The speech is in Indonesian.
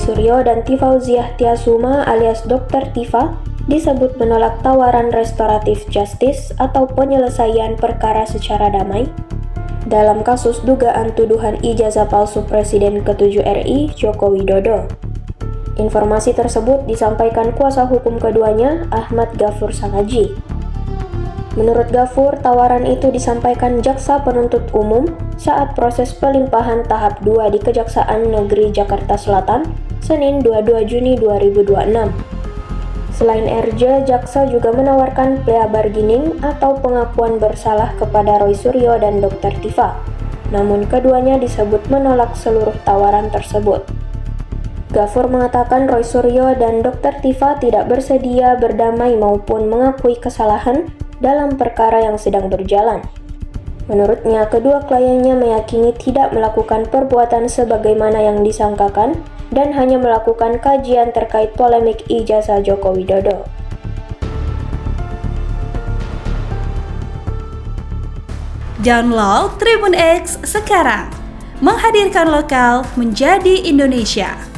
Suryo dan Tifauziah Tiasuma alias Dr. Tifa disebut menolak tawaran restoratif justice atau penyelesaian perkara secara damai dalam kasus dugaan tuduhan ijazah palsu Presiden ke-7 RI Joko Widodo. Informasi tersebut disampaikan kuasa hukum keduanya, Ahmad Ghafur Sangaji. Menurut Ghafur, tawaran itu disampaikan Jaksa Penuntut Umum saat proses pelimpahan tahap 2 di Kejaksaan Negeri Jakarta Selatan, Senin 22 Juni 2026. Selain RJ, Jaksa juga menawarkan plea bargaining atau pengakuan bersalah kepada Roy Suryo dan Dr. Tifa. Namun keduanya disebut menolak seluruh tawaran tersebut. Ghafur mengatakan Roy Suryo dan Dr. Tifa tidak bersedia berdamai maupun mengakui kesalahan dalam perkara yang sedang berjalan. Menurutnya, kedua kliennya meyakini tidak melakukan perbuatan sebagaimana yang disangkakan dan hanya melakukan kajian terkait polemik ijazah Joko Widodo. Download Tribun X sekarang, menghadirkan lokal menjadi Indonesia.